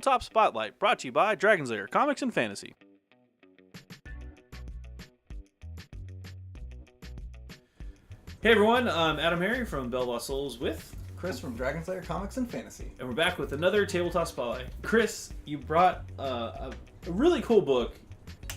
Tabletop Spotlight, brought to you by Dragon's Lair Comics and Fantasy. Hey everyone, I'm Adam Harry from BoLS with Chris from Dragon's Lair Comics and Fantasy. And we're back with another Tabletop Spotlight. Chris, you brought a really cool book.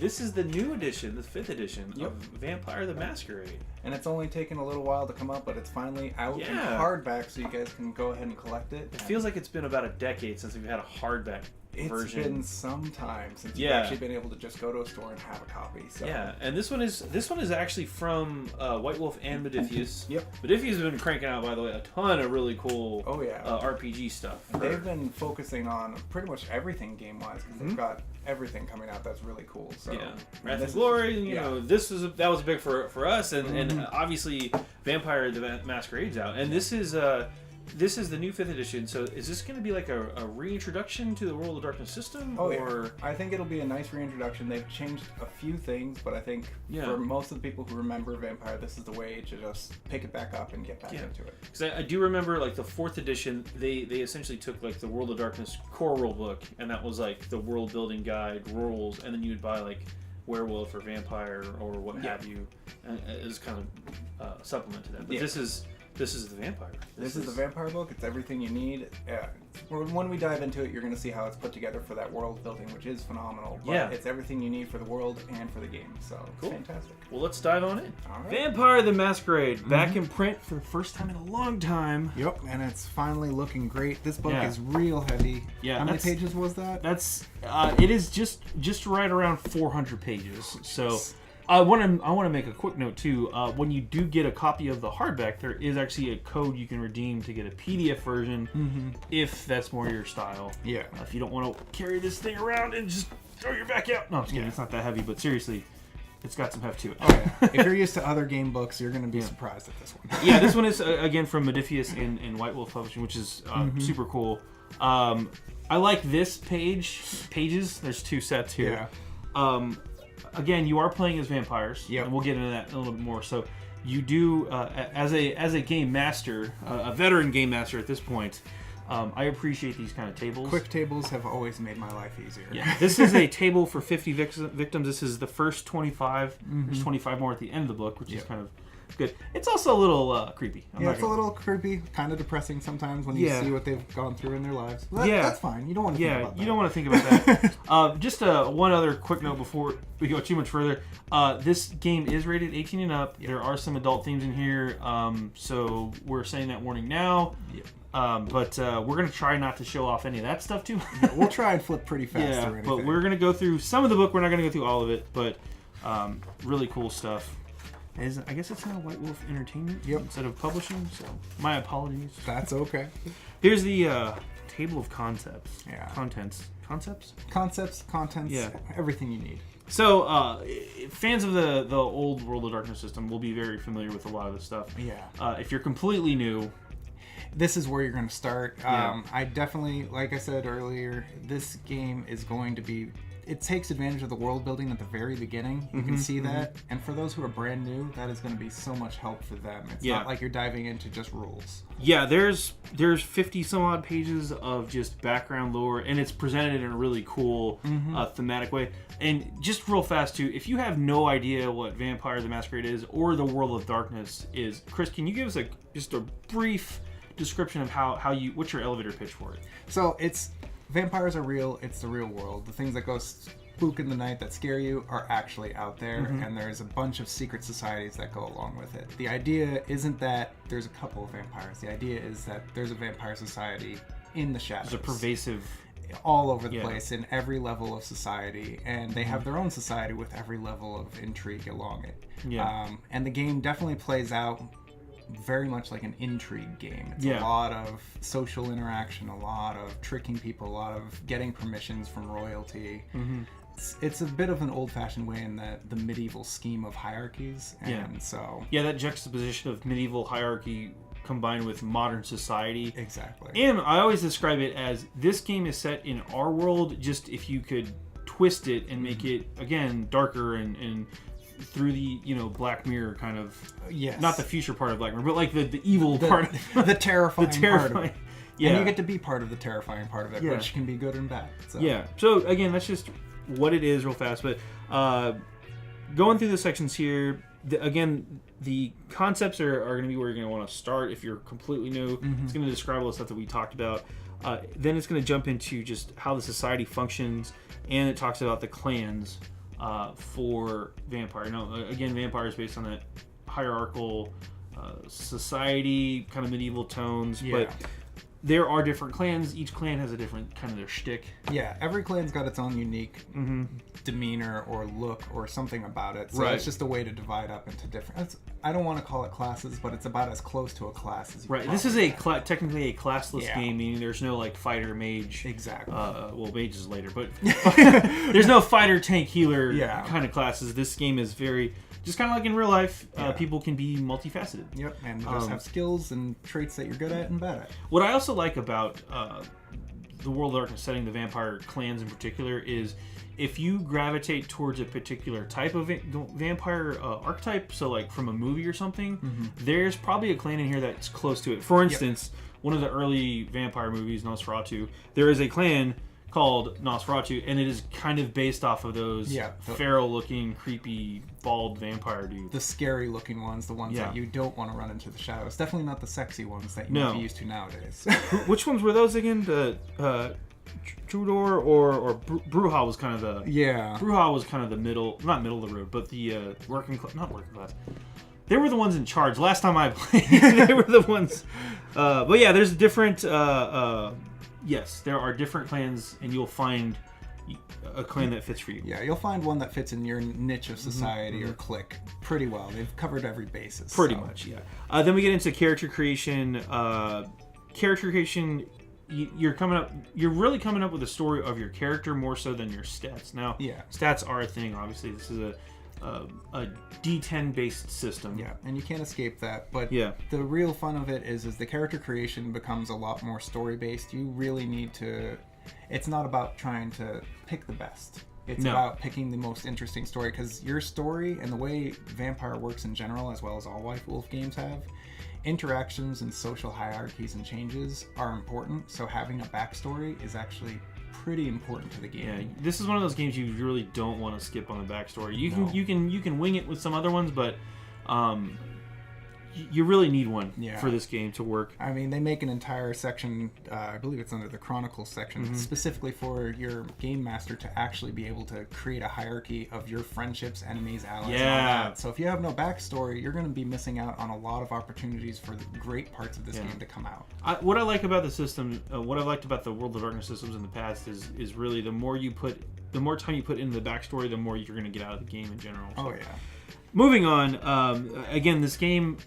This is the new edition, the 5th edition of Vampire the Masquerade. And it's only taken a little while to come up, but it's finally out in hardback, so you guys can go ahead and collect it. It feels like it's been about a decade since we've had a hardback version. It's been some time since you've actually been able to just go to a store and have a copy. So. Yeah, and this one is actually from White Wolf and Modiphius. Yep. Modiphius has been cranking out, by the way, a ton of really cool RPG stuff. They've been focusing on pretty much everything game-wise, because they've got everything coming out that's really cool. So yeah, Wrath and Glory, you know, that was big for us, and obviously Vampire the Masquerade's out, and this is the new 5th edition. So is this going to be like a reintroduction to the World of Darkness system? I think it'll be a nice reintroduction. They've changed a few things, but I think for most of the people who remember Vampire, this is the way to just pick it back up and get back into it. Because I do remember, like, the 4th edition, they essentially took, like, the World of Darkness core rule book, and that was, like, the world building guide rules, and then you'd buy, like, Werewolf or Vampire or what have you, as kind of supplement to that. But this is the Vampire. This is the Vampire book. It's everything you need. When we dive into it, you're going to see how it's put together for that world building, which is phenomenal. But it's everything you need for the world and for the game. So it's fantastic. Well, let's dive on in. All right. Vampire the Masquerade, back in print for the first time in a long time. Yep, and it's finally looking great. This book is real heavy. Yeah, how many pages was that? It is just right around 400 pages. So. I want to make a quick note too. When you do get a copy of the hardback, there is actually a code you can redeem to get a PDF version, if that's more your style. Yeah. If you don't want to carry this thing around and just throw your back out. No, I'm just kidding. It's not that heavy, but seriously, it's got some heft to it. Oh yeah. If you're used to other game books, you're going to be surprised at this one. Yeah, this one is again from Modiphius and White Wolf Publishing, which is super cool. I like this pages. There's 2 sets here. Yeah. Again, you are playing as vampires, and we'll get into that a little bit more. So, you do as a game master, a veteran game master at this point. I appreciate these kind of tables. Quick tables have always made my life easier. Yeah, this is a table for 50 victims. This is the first 25. There's 25 more at the end of the book, which is kind of good. It's also a little creepy. It's a little creepy, kind of depressing sometimes when you see what they've gone through in their lives. That's fine. You don't want to think about that. You don't want to think about that. Just one other quick note before we go too much further. This game is rated 18 and up. There are some adult themes in here, so we're saying that warning now. But we're going to try not to show off any of that stuff too. We'll try and flip pretty fast. But we're going to go through some of the book. We're not going to go through all of it, but really cool stuff. I guess it's now White Wolf Entertainment instead of publishing, so my apologies. That's okay. Here's the table of concepts. Contents. Contents, everything you need. So, fans of the old World of Darkness system will be very familiar with a lot of this stuff. If you're completely new, this is where you're going to start. I definitely, like I said earlier, this game is going to be... It takes advantage of the world building at the very beginning. You can see that. And for those who are brand new, that is going to be so much help for them. It's not like you're diving into just rules. Yeah, there's 50 some odd pages of just background lore, and it's presented in a really cool thematic way. And just real fast too, if you have no idea what Vampire the Masquerade is or the World of Darkness is, Chris, can you give us just a brief description of what's your elevator pitch for it? So vampires are real. It's the real world. The things that go spook in the night that scare you are actually out there, and there's a bunch of secret societies that go along with it. The idea isn't that there's a couple of vampires. The idea is that there's a vampire society in the shadows. There's a pervasive... all over the place in every level of society, and they have their own society with every level of intrigue along it. And the game definitely plays out very much like an intrigue game. It's a lot of social interaction, a lot of tricking people, a lot of getting permissions from royalty. It's a bit of an old-fashioned way in the medieval scheme of hierarchies, and that juxtaposition of medieval hierarchy combined with modern society. Exactly. And I always describe it as this game is set in our world, just if you could twist it and make it, again, darker and through the Black Mirror kind of, not the future part of Black Mirror, but like the evil part, the terrifying part of it. Yeah. And you get to be part of the terrifying part of it, which can be good and bad. So. Yeah. So again, that's just what it is real fast. But going through the sections here, the concepts are going to be where you're going to want to start if you're completely new. It's going to describe all the stuff that we talked about. Then it's going to jump into just how the society functions, and it talks about the clans for vampire. Now, again, vampire is based on that hierarchical society, kind of medieval tones, but there are different clans. Each clan has a different kind of their shtick. Yeah, every clan's got its own unique demeanor or look or something about it. So it's just a way to divide up into different... I don't want to call it classes, but it's about as close to a class as you can. This is technically a classless game, meaning there's no like fighter, mage. Exactly. Well, mage is later, but there's no fighter, tank, healer kind of classes. This game is very... Just kind of like in real life, people can be multifaceted. Yep, and just have skills and traits that you're good at and bad at. What I also like about the World of Darkness setting, the vampire clans in particular, is if you gravitate towards a particular type of vampire archetype, so like from a movie or something, there's probably a clan in here that's close to it. For instance, one of the early vampire movies, Nosferatu, there is a clan called Nosferatu, and it is kind of based off of those feral-looking, creepy, bald vampire dudes. The scary-looking ones, the ones that you don't want to run into the shadows. Definitely not the sexy ones that you might be used to nowadays. Which ones were those again? The Trudor or Bruja was kind of the... Yeah. Bruja was kind of the middle... Not middle of the road, but the working class... Not working class. They were the ones in charge. Last time I played, they were the ones... but yeah, there's different... yes, there are different clans, and you'll find a clan that fits for you. Yeah, you'll find one that fits in your niche of society or clique pretty well. They've covered every basis. Pretty much, yeah. Then we get into character creation. Character creation, you're really coming up with a story of your character more so than your stats. Now, stats are a thing, obviously. This is a D10 based system. Yeah, and you can't escape that. But the real fun of it is the character creation becomes a lot more story based. You really need to... It's not about trying to pick the best. It's about picking the most interesting story, because your story and the way Vampire works in general, as well as all White Wolf games have, interactions and social hierarchies and changes are important. So having a backstory is actually pretty important to the game. Yeah, this is one of those games you really don't want to skip on the backstory. You can wing it with some other ones, but you really need one for this game to work. I mean, they make an entire section, I believe it's under the Chronicles section, specifically for your game master to actually be able to create a hierarchy of your friendships, enemies, allies, and all that. So if you have no backstory, you're going to be missing out on a lot of opportunities for the great parts of this game to come out. What I like about the system, what I liked about the World of Darkness systems in the past is really the more time you put into the backstory, the more you're going to get out of the game in general. So, moving on, again, this game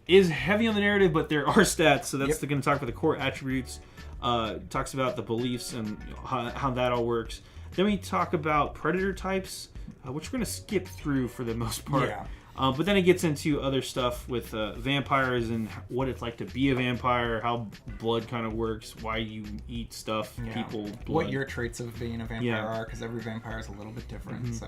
is heavy on the narrative, but there are stats, so that's going to talk about the core attributes. Talks about the beliefs and how that all works. Then we talk about predator types, which we're going to skip through for the most part. But then it gets into other stuff with vampires and what it's like to be a vampire, how blood kind of works, why you eat stuff, people, blood. What your traits of being a vampire are, because every vampire is a little bit different. So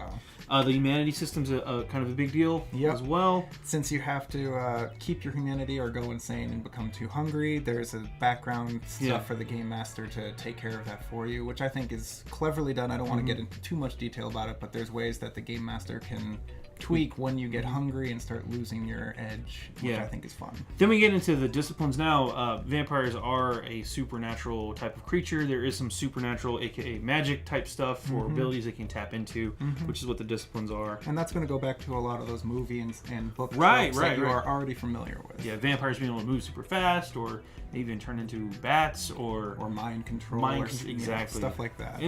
the humanity system's kind of a big deal as well. Since you have to keep your humanity or go insane and become too hungry, there's a background stuff for the game master to take care of that for you, which I think is cleverly done. I don't want to get into too much detail about it, but there's ways that the game master can tweak when you get hungry and start losing your edge, which I think is fun. Then we get into the disciplines now. Vampires are a supernatural type of creature. There is some supernatural, aka magic type stuff or abilities they can tap into, which is what the disciplines are. And that's going to go back to a lot of those movie and book tropes that you are already familiar with. Yeah, vampires being able to move super fast, or even turn into bats, or mind control, exactly, stuff like that,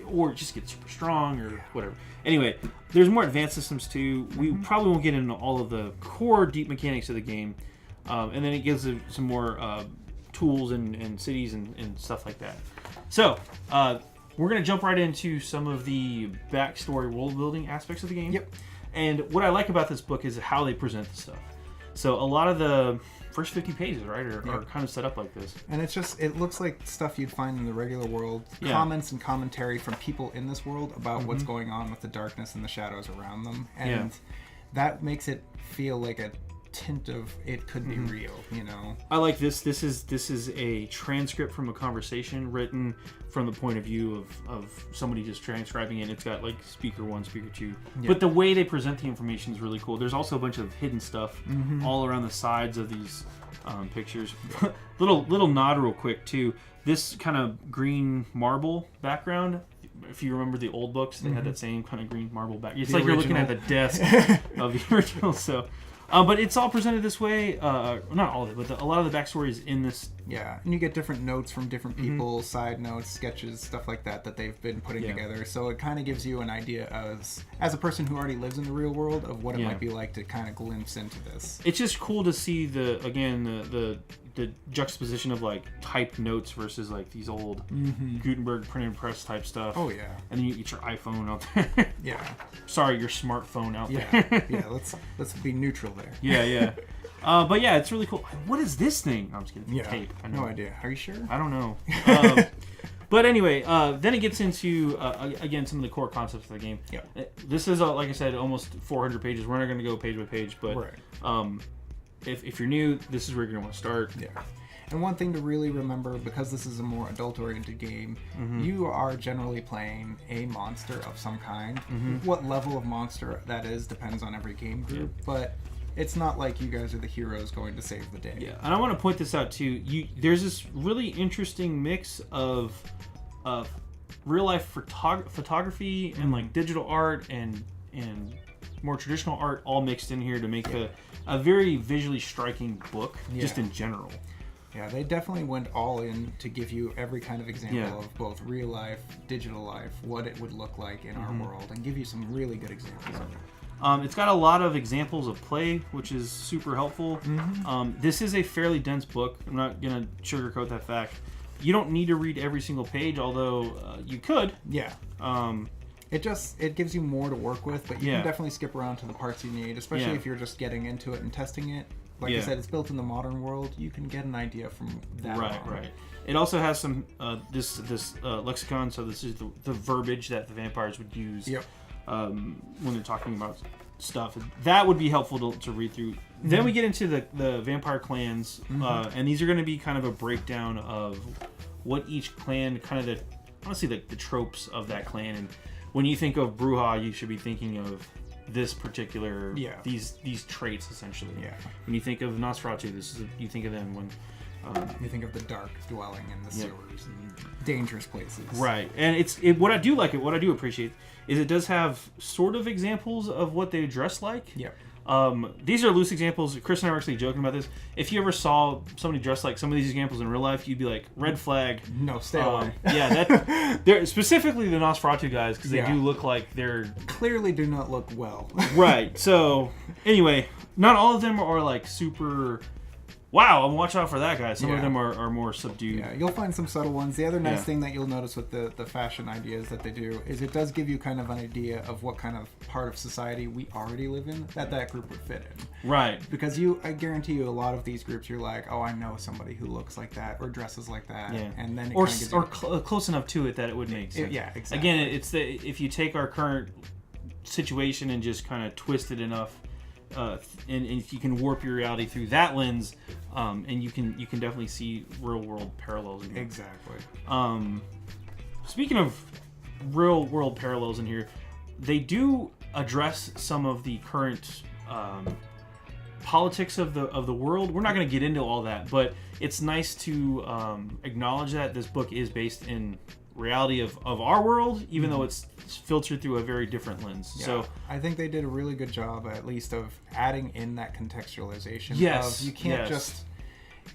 or just get super strong or whatever. Anyway, there's more advanced systems too. We probably won't get into all of the core deep mechanics of the game, and then it gives some more tools and cities and stuff like that. So we're gonna jump right into some of the backstory world building aspects of the game. And what I like about this book is how they present the stuff. So a lot of the first 50 pages, right, are kind of set up like this. And it looks like stuff you'd find in the regular world. Comments and commentary from people in this world about what's going on with the darkness and the shadows around them. And that makes it feel like a tint of it could be real, you know. I like this. This is a transcript from a conversation written from the point of view of somebody just transcribing it. It's got like speaker 1, speaker 2. Yeah. But the way they present the information is really cool. There's also a bunch of hidden stuff all around the sides of these pictures. little nod real quick too. This kind of green marble background, if you remember the old books, they had that same kind of green marble back. It's the like original. You're looking at the desk of the original. So, but it's all presented this way. Not all of it, but a lot of the backstory is in this. Yeah, and you get different notes from different people, side notes, sketches, stuff like that they've been putting together. So it kind of gives you an idea as a person who already lives in the real world of what it might be like to kind of glimpse into this. It's just cool to see the juxtaposition of like typed notes versus like these old Gutenberg printed press type stuff. Oh yeah. And then you get your iPhone out there. Yeah. Sorry, your smartphone out there. Yeah. Let's be neutral there. Yeah. But yeah, it's really cool. What is this thing? I'm just kidding. Yeah. Tape. I know. No idea. Are you sure? I don't know. But anyway, then it gets into again some of the core concepts of the game. Yeah. This is like I said, almost 400 pages. We're not going to go page by page, but if you're new, this is where you're going to want to start. Yeah. And one thing to really remember, because this is a more adult-oriented game, you are generally playing a monster of some kind. What level of monster that is depends on every game group, but it's not like you guys are the heroes going to save the day. Yeah, and I want to point this out too. There's this really interesting mix of real-life photography and like digital art and more traditional art all mixed in here to make a very visually striking book, just in general. Yeah, they definitely went all in to give you every kind of example of both real life, digital life, what it would look like in our world, and give you some really good examples of it. It's got a lot of examples of play, which is super helpful. This is a fairly dense book. I'm not going to sugarcoat that fact. You don't need to read every single page, although you could. Yeah. It gives you more to work with, but you can definitely skip around to the parts you need, especially if you're just getting into it and testing it. Like I said, it's built in the modern world. You can get an idea from that. Right. It also has some this lexicon, so this is the verbiage that the vampires would use when they're talking about stuff. That would be helpful to read through. Then we get into the vampire clans, and these are going to be kind of a breakdown of what each clan, kind of honestly the tropes of that clan. And when you think of Bruja, you should be thinking of this particular these traits essentially. When you think of Nosferatu, you think of them when you think of the dark dwelling in the sewers and dangerous places. Right. And what I do appreciate is it does have sort of examples of what they dress like. These are loose examples. Chris and I were actually joking about this. If you ever saw somebody dressed like some of these examples in real life, you'd be like, red flag. No, stay away. They're specifically the Nosferatu guys, because they do look like they're... Clearly do not look well. Right. So, anyway, not all of them are like super... Wow, I'm watch out for that guy. Some of them are more subdued. Yeah, you'll find some subtle ones. The other nice thing that you'll notice with the fashion ideas that they do is it does give you kind of an idea of what kind of part of society we already live in that group would fit in. Right. Because I guarantee you a lot of these groups you're like, oh, I know somebody who looks like that or dresses like that. Yeah. And then close enough to it that it would make sense. Yeah, exactly. Again, it's if you take our current situation and just kind of twist it enough, and you can warp your reality through that lens, and you can definitely see real world parallels in here. Exactly. Speaking of real world parallels in here, they do address some of the current politics of the world. We're not going to get into all that, but it's nice to acknowledge that this book is based in reality of our world, even though it's filtered through a very different lens. Yeah. So I think they did a really good job, at least, of adding in that contextualization.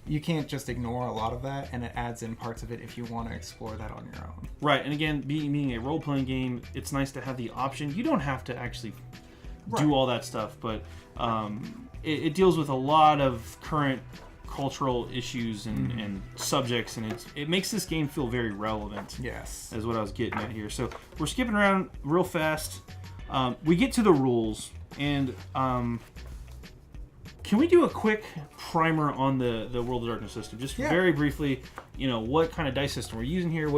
You can't just ignore a lot of that, and it adds in parts of it if you want to explore that on your own. Right, and again, being a role-playing game, it's nice to have the option. You don't have to actually do all that stuff, but it deals with a lot of current cultural issues and subjects, and it makes this game feel very relevant. Yes, is what I was getting at here. So we're skipping around real fast. We get to the rules, and can we do a quick primer on the World of Darkness system, just very briefly? What kind of dice system we're using here?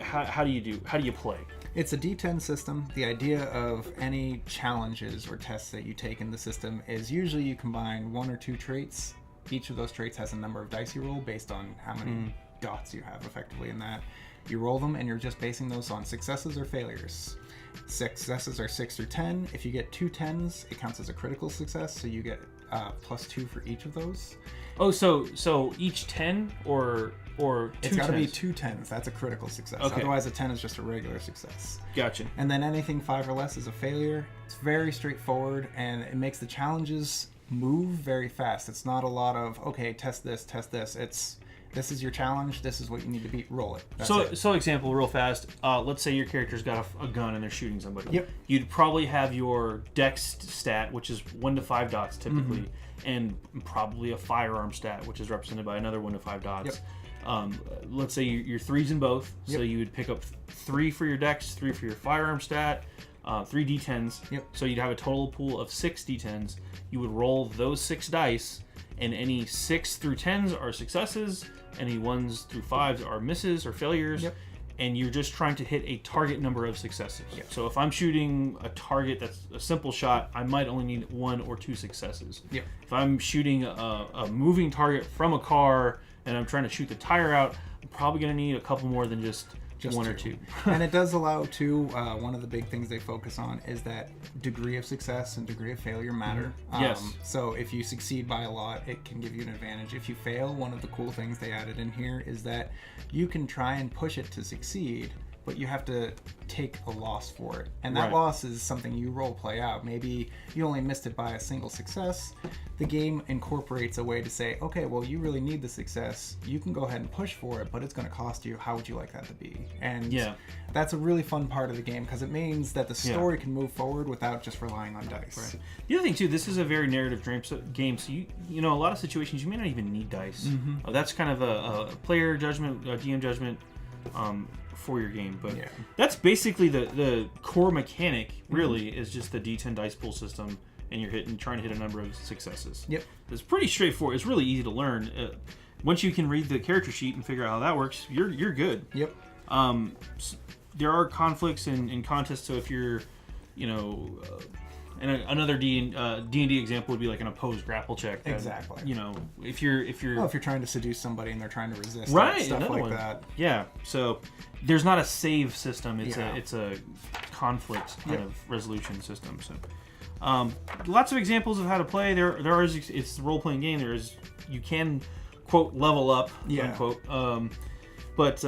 How do you play? It's a D10 system. The idea of any challenges or tests that you take in the system is usually you combine 1 or 2 traits. Each of those traits has a number of dice you roll based on how many dots you have effectively in that. You roll them and you're just basing those on successes or failures. Successes are 6 through 10. If you get 2 10s, it counts as a critical success, so you get +2 for each of those. Oh, so each 10 or 2 It's got to be 10s? 2 10s. That's a critical success. Okay. Otherwise, a 10 is just a regular success. Gotcha. And then anything 5 or less is a failure. It's very straightforward, and it makes the challenges move very fast. It's not a lot of, okay, test this, test this. It's, this is your challenge, this is what you need to beat, roll it. That's it. So example, real fast. Let's say your character's got a gun and they're shooting somebody. Yep. You'd probably have your dex stat, which is 1 to 5 dots typically, and probably a firearm stat, which is represented by another 1 to 5 dots. Yep. Let's say you're 3s in both, so you would pick up 3 for your dex, 3 for your firearm stat, 3 d10s. Yep. So you'd have a total pool of 6 d10s. You would roll those 6 dice, and any 6 through 10s are successes, any 1s through 5s are misses or failures. Yep. And you're just trying to hit a target number of successes. Yep. So if I'm shooting a target that's a simple shot, I might only need 1 or 2 successes. Yep. If I'm shooting a moving target from a car and I'm trying to shoot the tire out, I'm probably going to need a couple more than just 1 or 2. And it does allow, too, one of the big things they focus on is that degree of success and degree of failure matter. Yes. So if you succeed by a lot, it can give you an advantage. If you fail, one of the cool things they added in here is that you can try and push it to succeed, but you have to take a loss for it. And that loss is something you role play out. Maybe you only missed it by a single success. The game incorporates a way to say, okay, well, you really need the success. You can go ahead and push for it, but it's going to cost you. How would you like that to be? And that's a really fun part of the game because it means that the story can move forward without just relying on dice. Right. The other thing, too, this is a very narrative game, so you know, a lot of situations you may not even need dice. That's kind of a player judgment, a DM judgment, for your game, but that's basically the core mechanic. Really, is just the D10 dice pool system, and you're trying to hit a number of successes. Yep, it's pretty straightforward. It's really easy to learn. Once you can read the character sheet and figure out how that works, you're good. Yep. There are conflicts and contests. So if you're, you know. And another D&D example would be like an opposed grapple check. Exactly. You know, if you're trying to seduce somebody and they're trying to resist, stuff like that. Yeah. So there's not a save system. It's a conflict kind of resolution system. So lots of examples of how to play. There is, it's a role playing game. You can quote level up unquote. But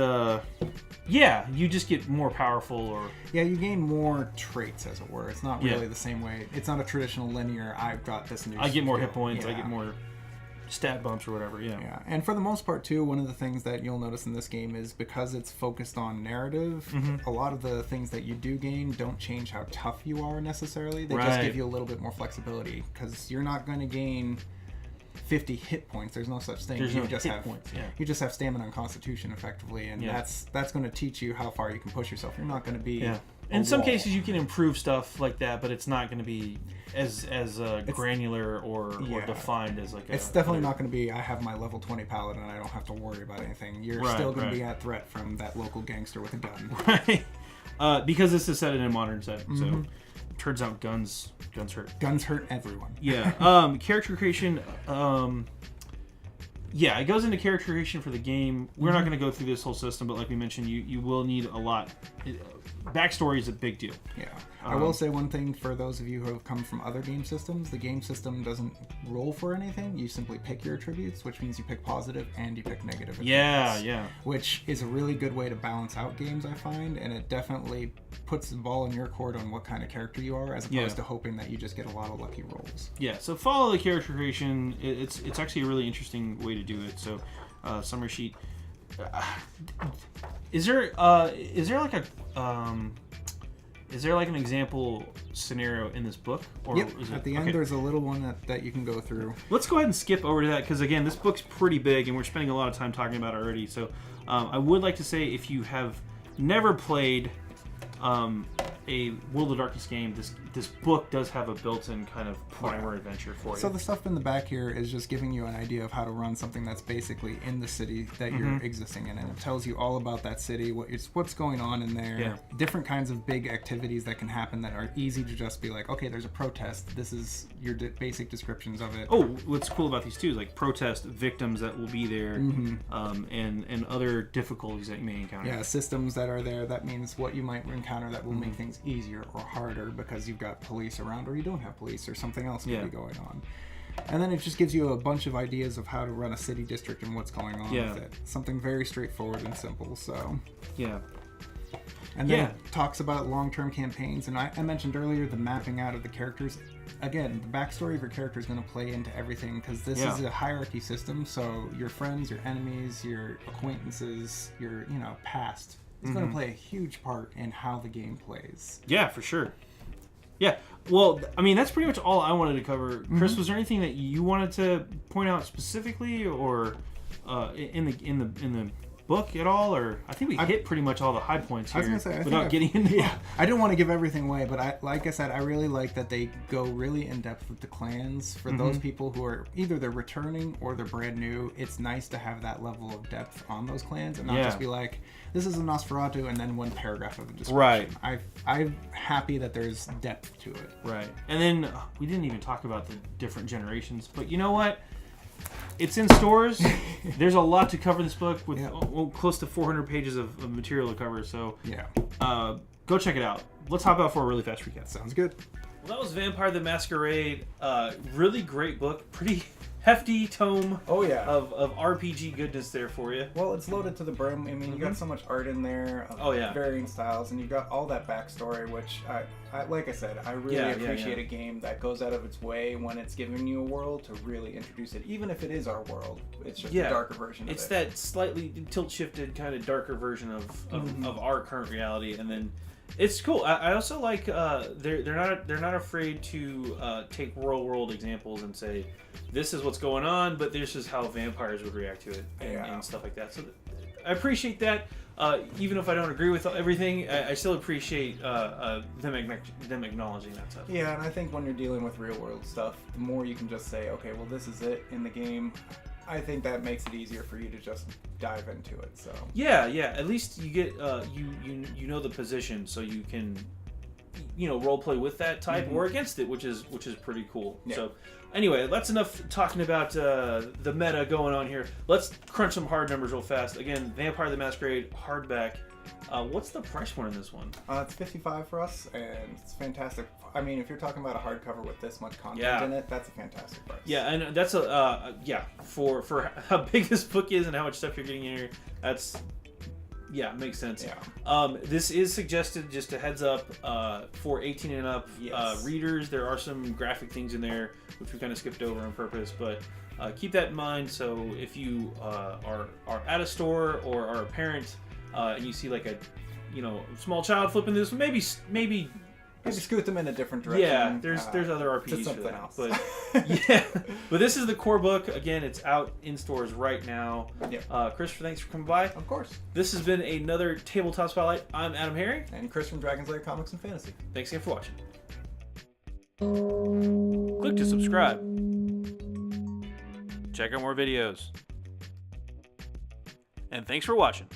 you just get more powerful, or you gain more traits, as it were. It's not really the same way. It's not a traditional linear. I've got this new. I get more hit points. I get more stat bumps or whatever. Yeah. And for the most part, too, one of the things that you'll notice in this game is because it's focused on narrative. A lot of the things that you do gain don't change how tough you are necessarily. They just give you a little bit more flexibility because you're not going to gain 50 hit points. There's no such thing. You just have stamina and constitution effectively, and that's going to teach you how far you can push yourself. You're not going to be in some cases you can improve stuff like that, but it's not going to be as granular or defined as like it's definitely not going to be I have my level 20 paladin and I don't have to worry about anything. You're still going to be at threat from that local gangster with a gun. Because this is set in a modern set, so turns out guns hurt. Guns hurt everyone. Character creation. It goes into character creation for the game. We're not going to go through this whole system, but like we mentioned, you will need a lot. Backstory is a big deal. I will say one thing for those of you who have come from other game systems. The game system doesn't roll for anything. You simply pick your attributes, which means you pick positive and you pick negative attributes. Which is a really good way to balance out games, I find, and it definitely puts the ball in your court on what kind of character you are, as opposed to hoping that you just get a lot of lucky rolls. So follow the character creation. It's actually a really interesting way to do it. So summary sheet. Is there like an example scenario in this book? Or At the end, there's a little one that you can go through. Let's go ahead and skip over to that because, again, this book's pretty big and we're spending a lot of time talking about it already. So I would like to say if you have never played a World of Darkness game, this book does have a built-in kind of primer adventure for you. So the stuff in the back here is just giving you an idea of how to run something that's basically in the city that you're existing in, and it tells you all about that city, what's going on in there, different kinds of big activities that can happen that are easy to just be like, okay, there's a protest. This is your basic descriptions of it. Oh, what's cool about these too is like protest victims that will be there, and other difficulties that you may encounter. Yeah, systems that are there. That means what you might encounter that will make things easier or harder because you've got police around, or you don't have police, or something else could be going on. And then it just gives you a bunch of ideas of how to run a city district and what's going on with it. Something very straightforward and simple. So and then it talks about long-term campaigns, and I mentioned earlier the mapping out of the characters. Again, the backstory of your character is going to play into everything, because this is a hierarchy system. So your friends, your enemies, your acquaintances, your past is going to play a huge part in how the game plays. Yeah, for sure. Yeah, well, I mean, that's pretty much all I wanted to cover. Chris, was there anything that you wanted to point out specifically, or in the book at all? Or I think we hit pretty much all the high points here. I was gonna say, without getting into. I didn't want to give everything away, but like I said, I really like that they go really in depth with the clans for those people who are either they're returning or they're brand new. It's nice to have that level of depth on those clans and not just be like, this is a Nosferatu and then one paragraph of a description. Right. I'm happy that there's depth to it. Right. And then we didn't even talk about the different generations, but you know what? It's in stores. There's a lot to cover in this book with close to 400 pages of material to cover. So go check it out. Let's hop out for a really fast recap. Sounds good. Well, that was Vampire the Masquerade. Really great book. Pretty hefty tome of RPG goodness there for you. Well, it's loaded to the brim. I mean, you got so much art in there of varying styles, and you got all that backstory, which, I like I said, I really appreciate a game that goes out of its way when it's giving you a world to really introduce it, even if it is our world. It's just a darker version of it. It's that slightly tilt-shifted kind of darker version of our current reality, and then it's cool. I also like they're not afraid to take real world examples and say, this is what's going on, but this is how vampires would react to it and stuff like that. So I appreciate that. Even if I don't agree with everything, I still appreciate them acknowledging that stuff. Yeah, and I think when you're dealing with real world stuff, the more you can just say, okay, well, this is it in the game, I think that makes it easier for you to just dive into it. So at least you get you know the position, so you can role play with that type or against it, which is pretty cool. So anyway, that's enough talking about the meta going on here. Let's crunch some hard numbers real fast. Again, Vampire the Masquerade hardback. What's the price point in this one? It's $55 for us, and it's fantastic. I mean, if you're talking about a hardcover with this much content in it, that's a fantastic price. Yeah, and that's for how big this book is and how much stuff you're getting in here. That's makes sense. This is suggested, just a heads up, for 18 and up readers. There are some graphic things in there which we kind of skipped over on purpose, but keep that in mind. So if you are at a store or are a parent and you see like a small child flipping this, maybe scoot them in a different direction. Yeah, there's other RPGs something for that. else. But but this is the core book. Again, it's out in stores right now. Christopher, thanks for coming by. Of course. This has been another Tabletop Spotlight. I'm Adam Herring. And Chris from Dragon's Lair Comics and Fantasy. Thanks again for watching. Click to subscribe. Check out more videos. And thanks for watching.